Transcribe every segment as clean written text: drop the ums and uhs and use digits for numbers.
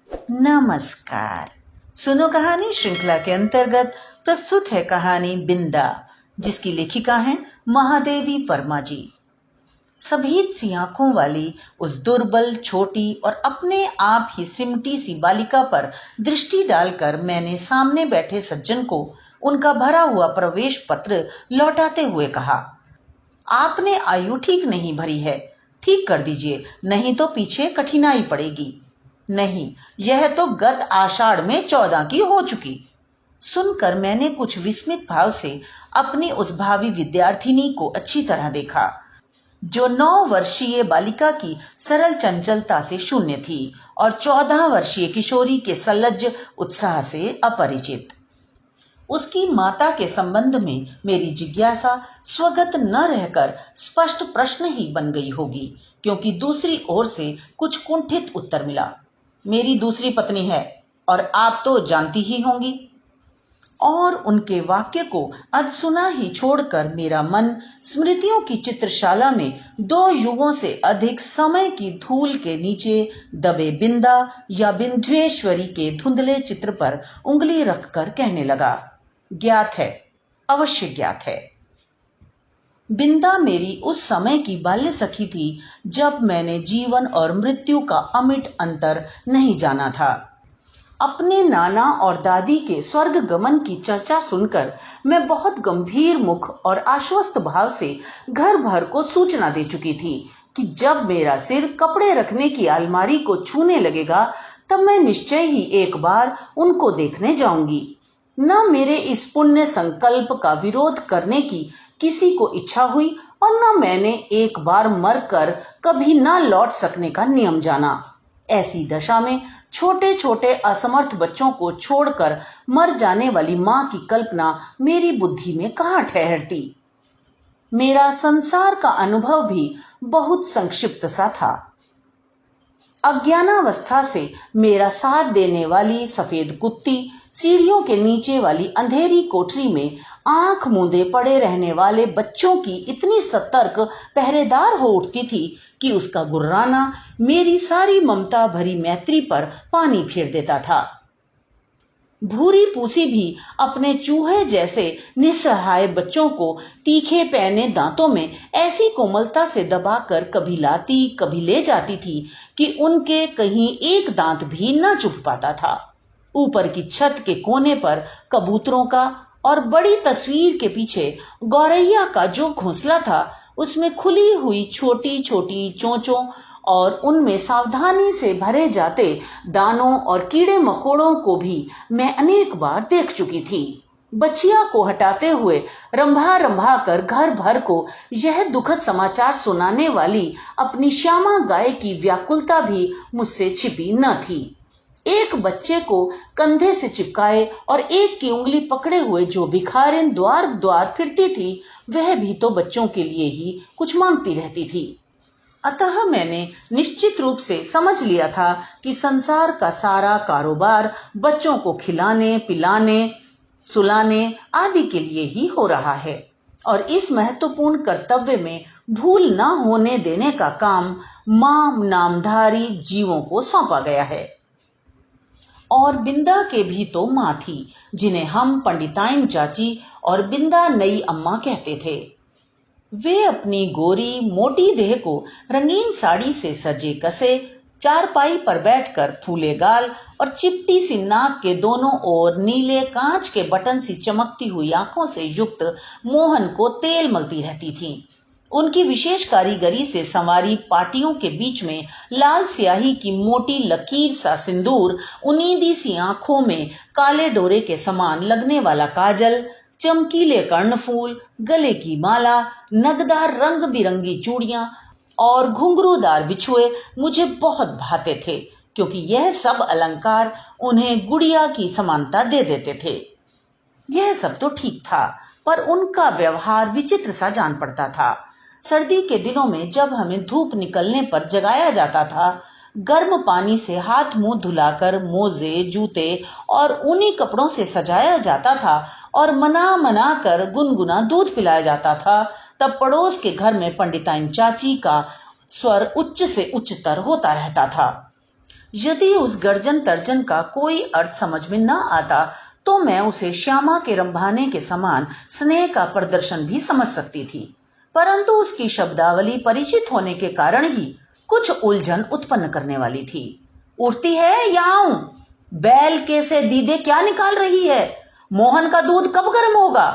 नमस्कार। सुनो कहानी श्रृंखला के अंतर्गत प्रस्तुत है कहानी बिंदा, जिसकी लेखिका हैं महादेवी वर्मा जी। सफेद सी आंखों वाली उस दुर्बल, छोटी और अपने आप ही सिमटी सी बालिका पर दृष्टि डालकर मैंने सामने बैठे सज्जन को उनका भरा हुआ प्रवेश पत्र लौटाते हुए कहा, आपने आयु ठीक नहीं भरी है, ठीक कर दीजिए, नहीं तो पीछे कठिनाई पड़ेगी। नहीं, यह तो गत आषाढ़ में 14 की हो चुकी। सुनकर मैंने कुछ विस्मित भाव से अपनी उस भावी विद्यार्थिनी को अच्छी तरह देखा, जो 9 वर्षीय बालिका की सरल चंचलता से शून्य थी और 14 वर्षीय किशोरी के सलज्ज उत्साह से अपरिचित। उसकी माता के संबंध में मेरी जिज्ञासा स्वगत न रहकर स्पष्ट प्रश्न ही बन गई होगी, क्योंकि दूसरी ओर से कुछ कुंठित उत्तर मिला। मेरी दूसरी पत्नी है और आप तो जानती ही होंगी। और उनके वाक्य को अधसुना ही छोड़कर मेरा मन स्मृतियों की चित्रशाला में 2 युगों से अधिक समय की धूल के नीचे दबे बिंदा या बिंध्वेश्वरी के धुंधले चित्र पर उंगली रखकर कहने लगा, ज्ञात है, अवश्य ज्ञात है। बिंदा मेरी उस समय की बाल्य सखी थी जब मैंने जीवन और मृत्यु का अमिट अंतर नहीं जाना था। अपने नाना और दादी के स्वर्ग गमन की चर्चा सुनकर मैं बहुत गंभीर मुख और आश्वस्त भाव से घर भर को सूचना दे चुकी थी कि जब मेरा सिर कपड़े रखने की अलमारी को छूने लगेगा तब मैं निश्चय ही एक बार उनको देखने जाऊंगी। न मेरे इस पुण्य संकल्प का विरोध करने की किसी को इच्छा हुई और न मैंने एक बार मरकर कभी न लौट सकने का नियम जाना। ऐसी दशा में छोटे छोटे असमर्थ बच्चों को छोड़कर मर जाने वाली मां की कल्पना मेरी बुद्धि में कहाँ ठहरती। मेरा संसार का अनुभव भी बहुत संक्षिप्त सा था। अज्ञानावस्था से मेरा साथ देने वाली सफेद कुत्ती सीढ़ियों के नीचे वाली अंधेरी कोठरी में आंख मूंदे पड़े रहने वाले बच्चों की इतनी सतर्क पहरेदार हो उठती थी कि उसका गुर्राना मेरी सारी ममता भरी मैत्री पर पानी फेर देता था। भूरी पूसी भी अपने चूहे जैसे निस्सहाय बच्चों को तीखे पैने दांतों में ऐसी कोमलता से दबाकर कभी लाती कभी ले जाती थी कि उनके कहीं एक दांत भी न चुभ पाता था। ऊपर की छत के कोने पर कबूतरों का और बड़ी तस्वीर के पीछे गौरैया का जो घोंसला था, उसमें खुली हुई छोटी छोटी चोंचों और उनमें सावधानी से भरे जाते दानों और कीड़े मकोड़ों को भी मैं अनेक बार देख चुकी थी। बछिया को हटाते हुए रंभा रंभा कर घर भर को यह दुखद समाचार सुनाने वाली अपनी श्यामा गाय की व्याकुलता भी मुझसे छिपी न थी। एक बच्चे को कंधे से चिपकाए और एक की उंगली पकड़े हुए जो भिखारिन द्वार द्वार फिरती थी, वह भी तो बच्चों के लिए ही कुछ मांगती रहती थी। अतः मैंने निश्चित रूप से समझ लिया था कि संसार का सारा कारोबार बच्चों को खिलाने, पिलाने, सुलाने आदि के लिए ही हो रहा है और इस महत्वपूर्ण कर्तव्य में भूल न होने देने का काम मां नामधारी जीवों को सौंपा गया है। और बिंदा के भी तो मां थी, जिन्हें हम पंडिताइन चाची और बिंदा नई अम्मा कहते थे। वे अपनी गोरी मोटी देह को रंगीन साड़ी से सजे कसे चारपाई पर बैठकर फूले गाल और चिपटी सी नाक के दोनों ओर नीले कांच के बटन सी चमकती हुई आंखों से युक्त मोहन को तेल मलती रहती थीं। उनकी विशेष कारीगरी से संवारी पाटियों के बीच में लाल स्याही की मोटी लकीर सा सिंदूर, उनीदी सी आंखों में काले डोरे के समान लगने वाला काजल, चमकीले कर्णफूल, गले की माला, नगदार रंग बिरंगी चूड़ियां और घुंघरूदार बिछुए मुझे बहुत भाते थे, क्योंकि यह सब अलंकार उन्हें गुड़िया की समानता दे देते थे। यह सब तो ठीक था, पर उनका व्यवहार विचित्र सा जान पड़ता था। सर्दी के दिनों में जब हमें धूप निकलने पर जगाया जाता था, गर्म पानी से हाथ मुंह धुलाकर मोजे, जूते और ऊनी कपड़ों से सजाया जाता था और मना मना कर गुनगुना दूध पिलाया जाता था, तब पड़ोस के घर में पंडिताइन चाची का स्वर उच्च से उच्चतर होता रहता था। यदि उस गर्जन तर्जन का कोई अर्थ समझ में न आता तो मैं उसे श्यामा के रंभाने के समान स्नेह का प्रदर्शन भी समझ सकती थी, परंतु उसकी शब्दावली परिचित होने के कारण ही कुछ उलझन उत्पन्न करने वाली थी। उठती है या आऊं? बैल के से दीदे क्या निकाल रही है? मोहन का दूध कब गर्म होगा?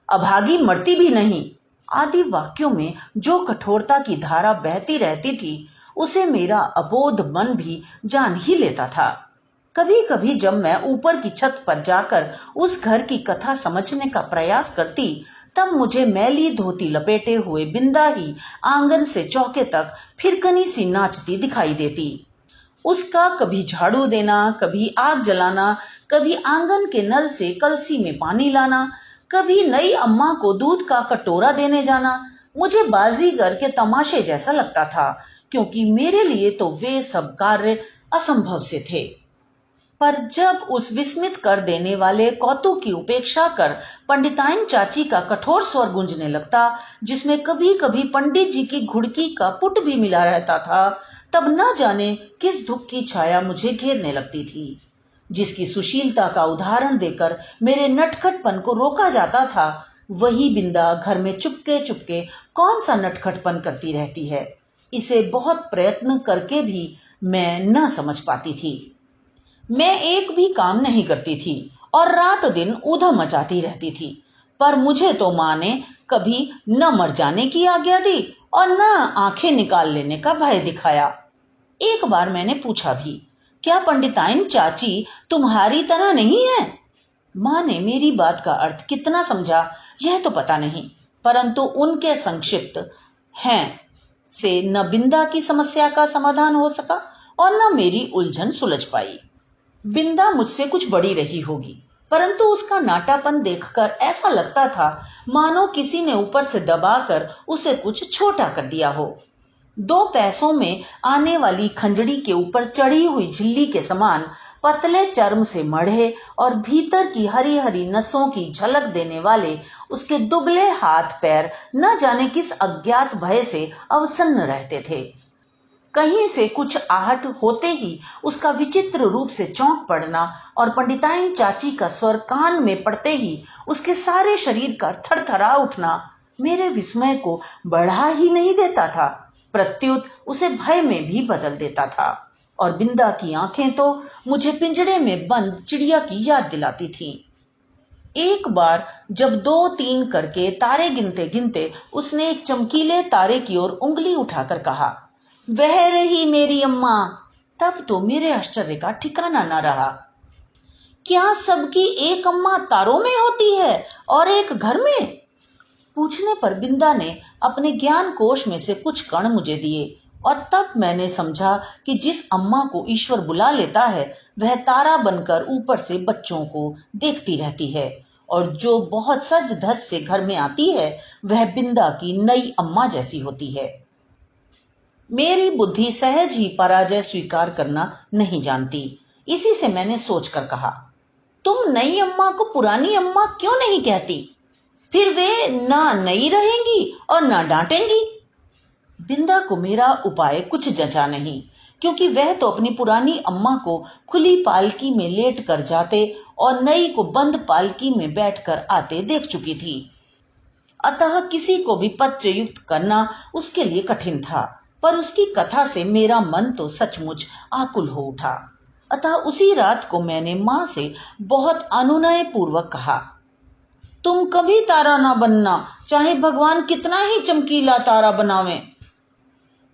अभागी मरती भी नहीं आदि वाक्यों में जो कठोरता की धारा बहती रहती थी उसे मेरा अबोध मन भी जान ही लेता था। कभी कभी जब मैं ऊपर की छत पर जाकर उस घर की कथा समझने का प्रयास करती तब मुझे मैली धोती लपेटे हुए बिंदा ही आंगन से चौके तक फिरकनी सी नाचती दिखाई देती। उसका कभी झाड़ू देना, कभी आग जलाना, कभी आंगन के नल से कलसी में पानी लाना, कभी नई अम्मा को दूध का कटोरा देने जाना मुझे बाजीगर के तमाशे जैसा लगता था, क्योंकि मेरे लिए तो वे सब कार्य असंभव से थे। पर जब उस विस्मित कर देने वाले कौतुक की उपेक्षा कर पंडिताइन चाची का कठोर स्वर गूंजने लगता, जिसमें कभी कभी पंडित जी की घुड़की का पुट भी मिला रहता था, तब न जाने किस दुख की छाया मुझे घेरने लगती थी। जिसकी सुशीलता का उदाहरण देकर मेरे नटखटपन को रोका जाता था, वही बिंदा घर में चुपके चुपके कौन सा नटखटपन करती रहती है, इसे बहुत प्रयत्न करके भी मैं न समझ पाती थी। मैं एक भी काम नहीं करती थी और रात दिन ऊधम मचाती रहती थी, पर मुझे तो माँ ने कभी न मर जाने की आज्ञा दी और न आंखें निकाल लेने का भय दिखाया। एक बार मैंने पूछा भी, क्या पंडिताइन चाची तुम्हारी तरह नहीं है? माँ ने मेरी बात का अर्थ कितना समझा यह तो पता नहीं, परंतु उनके संक्षिप्त हैं से न बिंदा की समस्या का समाधान हो सका और न मेरी उलझन सुलझ पाई। बिंदा मुझसे कुछ बड़ी रही होगी, परंतु उसका नाटापन देखकर ऐसा लगता था मानो किसी ने ऊपर से दबाकर उसे कुछ छोटा कर दिया हो। 2 पैसों में आने वाली खंजड़ी के ऊपर चढ़ी हुई झिल्ली के समान पतले चर्म से मढ़े और भीतर की हरी हरी नसों की झलक देने वाले उसके दुबले हाथ पैर न जाने किस अज्ञात भय से अवसन्न रहते थे। कहीं से कुछ आहट होते ही उसका विचित्र रूप से चौंक पड़ना और पंडिताइन चाची का स्वर कान में पड़ते ही उसके सारे शरीर का थरथरा उठना मेरे विस्मय को बढ़ा ही नहीं देता था, प्रत्युत उसे भय में भी बदल देता था। और बिंदा की आंखें तो मुझे पिंजड़े में बंद चिड़िया की याद दिलाती थीं। एक बार जब 2-3 करके तारे गिनते गिनते उसने एक चमकीले तारे की ओर उंगली उठाकर कहा, वह रही मेरी अम्मा। तब तो मेरे आश्चर्य का ठिकाना न रहा। क्या सबकी एक अम्मा तारों में होती है और एक घर में? पूछने पर बिंदा ने अपने ज्ञान कोश में से कुछ कण मुझे दिए और तब मैंने समझा कि जिस अम्मा को ईश्वर बुला लेता है वह तारा बनकर ऊपर से बच्चों को देखती रहती है, और जो बहुत सज धज से घर में आती है वह बिंदा की नई अम्मा जैसी होती है। मेरी बुद्धि सहज ही पराजय स्वीकार करना नहीं जानती। इसी से मैंने सोचकर कहा, तुम नई अम्मा को पुरानी अम्मा क्यों नहीं कहती? फिर वे ना नई रहेंगी और ना डांटेंगी। बिंदा को मेरा उपाय कुछ जचा नहीं, क्योंकि वह तो अपनी पुरानी अम्मा को खुली पालकी में लेट कर जाते और नई को बंद पालकी में बैठकर आते देख चुकी थी। अतः किसी को भी पथ्ययुक्त करना उसके लिए कठिन था, पर उसकी कथा से मेरा मन तो सचमुच आकुल हो उठा। अतः उसी रात को मैंने माँ से बहुत अनुनय पूर्वक कहा, तुम कभी तारा ना बनना, चाहे भगवान कितना ही चमकीला तारा बनावे।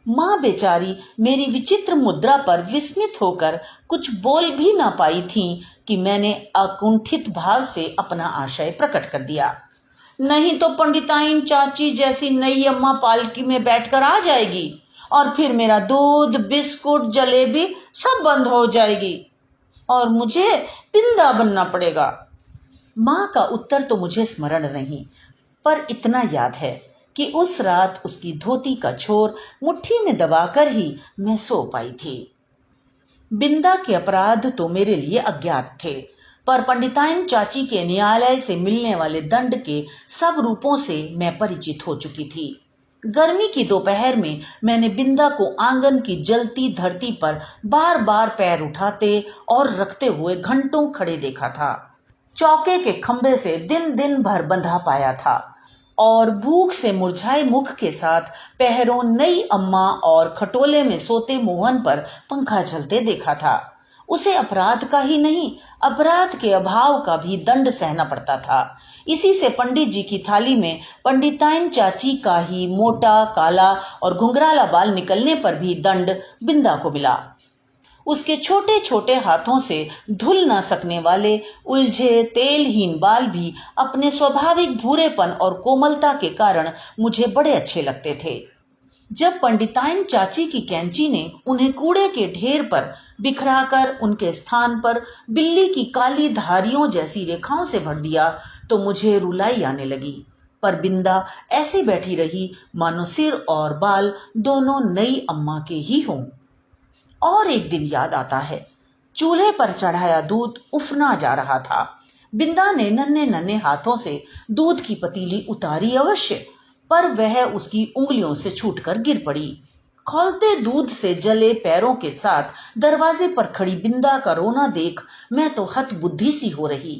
माँ बेचारी मेरी विचित्र मुद्रा पर विस्मित होकर कुछ बोल भी ना पाई थी कि मैंने अकुंठित भाव से अपना आशय प्रकट कर दिया। नहीं तो पंडिताइन चाची जैसी नई अम्मा पालकी में बैठकर आ जाएगी और फिर मेरा दूध, बिस्कुट, जलेबी सब बंद हो जाएगी और मुझे बिंदा बनना पड़ेगा। माँ का उत्तर तो मुझे स्मरण नहीं, पर इतना याद है कि उस रात उसकी धोती का छोर मुट्ठी में दबाकर ही मैं सो पाई थी। बिंदा के अपराध तो मेरे लिए अज्ञात थे, पर पंडिताइन चाची के न्यायालय से मिलने वाले दंड के सब रूपों से मैं परिचित हो चुकी थी। गर्मी की दोपहर में मैंने बिंदा को आंगन की जलती धरती पर बार बार पैर उठाते और रखते हुए घंटों खड़े देखा था। चौके के खंभे से दिन दिन भर बंधा पाया था और भूख से मुरझाए मुख के साथ पहरों नई अम्मा और खटोले में सोते मोहन पर पंखा झलते देखा था। उसे अपराध का ही नहीं, अपराध के अभाव का भी दंड सहना पड़ता था। इसी से पंडित जी की थाली में पंडिताइन चाची का ही मोटा काला और घुंघराला बाल निकलने पर भी दंड बिंदा को मिला। उसके छोटे छोटे हाथों से धुल ना सकने वाले उलझे तेलहीन बाल भी अपने स्वाभाविक भूरेपन और कोमलता के कारण मुझे बड़े अच्छे लगते थे। जब पंडिताइन चाची की कैंची ने उन्हें कूड़े के ढेर पर बिखराकर उनके स्थान पर बिल्ली की काली धारियों जैसी रेखाओं से भर दिया तो मुझे रुलाई आने लगी। पर बिंदा ऐसे बैठी रही मानो सिर और बाल दोनों नई अम्मा के ही हों। और एक दिन याद आता है, चूल्हे पर चढ़ाया दूध उफना जा रहा था। बिंदा ने नन्हे नन्हे हाथों से दूध की पतीली उतारी अवश्य, पर वह उसकी उंगलियों से छूटकर गिर पड़ी। खौलते दूध से जले पैरों के साथ दरवाजे पर खड़ी बिंदा का रोना देख मैं तो हतबुद्धि सी हो रही।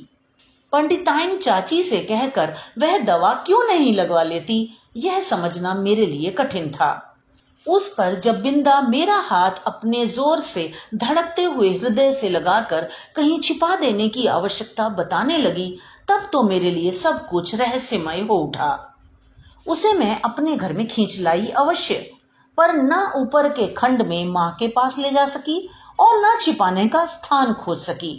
पंडिताइन चाची से कहकर वह दवा क्यों नहीं लगवा लेती, यह समझना मेरे लिए कठिन था। उस पर जब बिंदा मेरा हाथ अपने जोर से धड़कते हुए हृदय से लगाकर कहीं छिपा देने की आवश्यकता बताने लगी, तब तो मेरे लिए सब कुछ रहस्यमय हो उठा। उसे मैं अपने घर में खींच लाई अवश्य, पर न ऊपर के खंड में मां के पास ले जा सकी और न छिपाने का स्थान खोज सकी।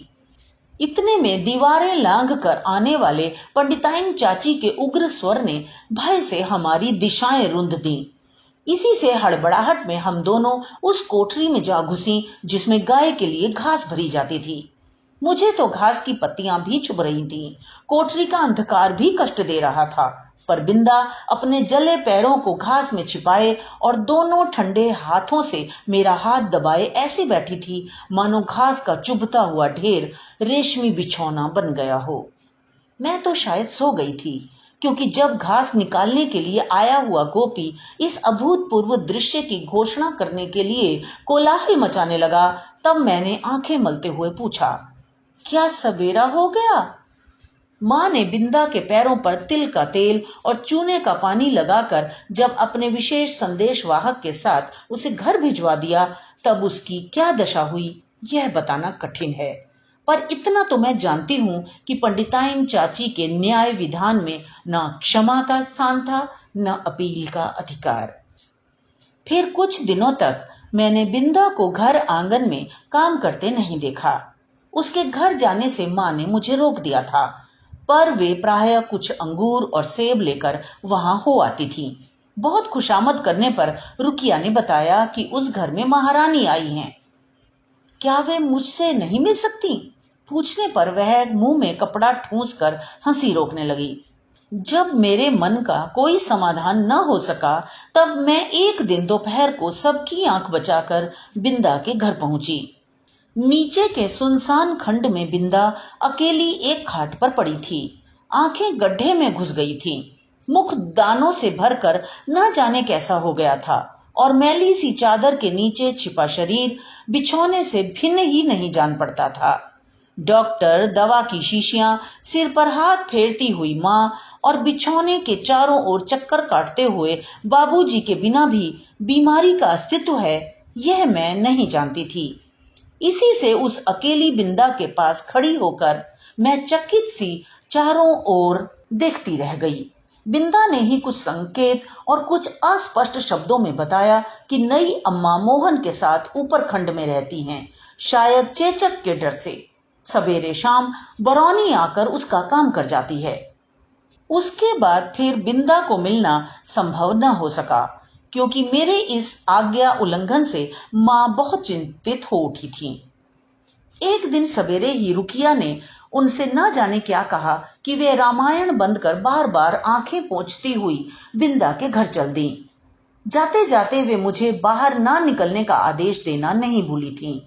इतने में दीवारें लांघ कर आने वाले पंडिताइन चाची के उग्र स्वर ने भय से हमारी दिशाएं रुंध दी। इसी से हड़बड़ाहट में हम दोनों उस कोठरी में जा घुसी जिसमें गाय के लिए घास भरी जाती थी। मुझे तो घास की पत्तियां भी चुभ रही थीं। कोठरी का अंधकार भी कष्ट दे रहा था, पर बिंदा अपने जले पैरों को घास में छिपाए और दोनों ठंडे हाथों से मेरा हाथ दबाए ऐसी बैठी थी मानो घास का चुभता हुआ ढेर रेशमी बिछौना बन गया हो। मैं तो शायद सो गई थी, क्योंकि जब घास निकालने के लिए आया हुआ गोपी इस अभूतपूर्व दृश्य की घोषणा करने के लिए कोलाहल मचाने लगा, तब मैंने आंखें मलते हुए पूछा, क्या सवेरा हो गया? मां ने बिंदा के पैरों पर तिल का तेल और चूने का पानी लगाकर जब अपने विशेष संदेश वाहक के साथ उसे घर भिजवा दिया, तब उसकी क्या दशा हुई यह बताना कठिन है। पर इतना तो मैं जानती हूं कि पंडिताइन चाची के न्याय विधान में न क्षमा का स्थान था, न अपील का अधिकार। फिर कुछ दिनों तक मैंने बिंदा को घर आंगन में काम करते नहीं देखा। उसके घर जाने से मां ने मुझे रोक दिया था, पर वे प्रायः कुछ अंगूर और सेब लेकर वहां हो आती थी। बहुत खुशामद करने पर रुकिया ने बताया कि उस घर में महारानी आई हैं। क्या वे मुझसे नहीं मिल सकती? पूछने पर वह मुंह में कपड़ा ठूंस कर हंसी रोकने लगी। जब मेरे मन का कोई समाधान न हो सका, तब मैं एक दिन दोपहर को सबकी आंख बचाकर बिंदा के घर पहुंची। नीचे के सुनसान खंड में बिंदा अकेली एक खाट पर पड़ी थी। आंखें गड्ढे में घुस गई थीं। मुख दानों से भरकर न जाने कैसा हो गया था और मैली सी चादर के नीचे छिपा शरीर बिछौने से भिन्न ही नहीं जान पड़ता था। डॉक्टर, दवा की शीशियां, सिर पर हाथ फेरती हुई मां और बिछौने के चारों ओर चक्कर काटते हुए बाबूजी के बिना भी बीमारी का अस्तित्व है, यह मैं नहीं जानती थी। इसी से उस अकेली बिंदा के पास खड़ी होकर मैं चकित सी चारों ओर देखती रह गई। बिंदा ने ही कुछ संकेत और कुछ अस्पष्ट शब्दों में बताया कि नई अम्मा मोहन के साथ ऊपर खंड में रहती हैं, शायद चेचक के डर से। सवेरे शाम बरौनी आकर उसका काम कर जाती है। उसके बाद फिर बिंदा को मिलना संभव न हो सका, क्योंकि मेरे इस आज्ञा उल्लंघन से मां बहुत चिंतित हो उठी थी। एक दिन सवेरे ही रुकिया ने उनसे न जाने क्या कहा कि वे रामायण बंद कर बार बार आंखें पोंछती हुई बिंदा के घर चल दी। जाते जाते वे मुझे बाहर ना निकलने का आदेश देना नहीं भूली थीं।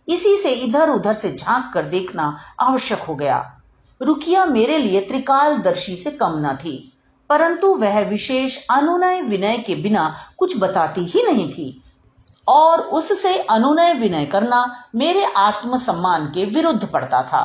इसी से इधर उधर से झांक कर देखना आवश्यक हो गया। रुकिया मेरे लिए त्रिकालदर्शी से कम न थी। परंतु वह विशेष अनुनय विनय के बिना कुछ बताती ही नहीं थी और उससे अनुनय विनय करना मेरे आत्मसम्मान के विरुद्ध पड़ता था।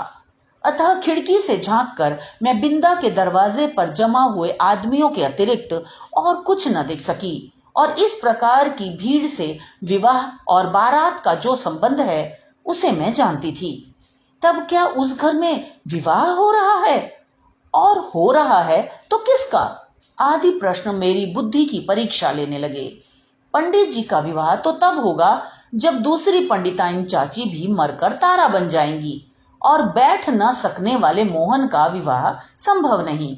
अतः खिड़की से झांककर मैं बिंदा के दरवाजे पर जमा हुए आदमियों के अतिरिक्त और कुछ न देख सकी और इस प्रकार की भीड़ से विवाह और बारात का जो संबंध है उसे मैं जानती थी। तब क्या उस घर में विवाह हो रहा है और हो रहा है तो किसका आदि प्रश्न मेरी बुद्धि की परीक्षा लेने लगे। पंडित जी का विवाह तो तब होगा जब दूसरी पंडिताइन चाची भी मरकर तारा बन जाएंगी और बैठ न सकने वाले मोहन का विवाह संभव नहीं।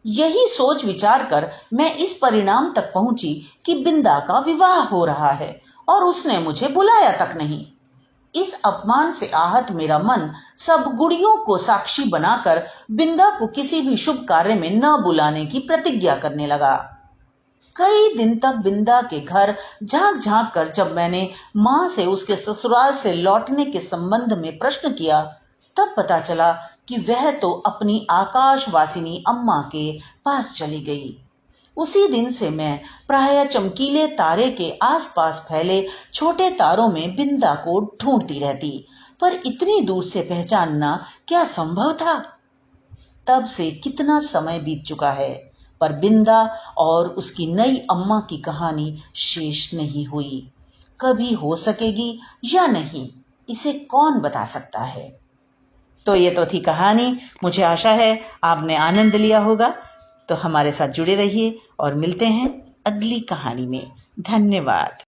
यही सोच विचार कर मैं इस परिणाम तक पहुंची कि बिंदा का विवाह हो रहा है और उसने मुझे बुलाया तक नहीं। इस अपमान से आहत मेरा मन सब गुड़ियों को साक्षी बनाकर बिंदा को किसी भी शुभ कार्य में न बुलाने की प्रतिज्ञा करने लगा। कई दिन तक बिंदा के घर झांक झांक कर जब मैंने मां से उसके ससुराल से लौटने के संबंध में प्रश्न किया तब पता चला कि वह तो अपनी आकाशवासिनी अम्मा के पास चली गई। उसी दिन से मैं प्रायः चमकीले तारे के आसपास फैले छोटे तारों में बिंदा को ढूंढती रहती, पर इतनी दूर से पहचानना क्या संभव था। तब से कितना समय बीत चुका है, पर बिंदा और उसकी नई अम्मा की कहानी शेष नहीं हुई। कभी हो सकेगी या नहीं, इसे कौन बता सकता है। तो ये तो थी कहानी। मुझे आशा है आपने आनंद लिया होगा। तो हमारे साथ जुड़े रहिए और मिलते हैं अगली कहानी में। धन्यवाद।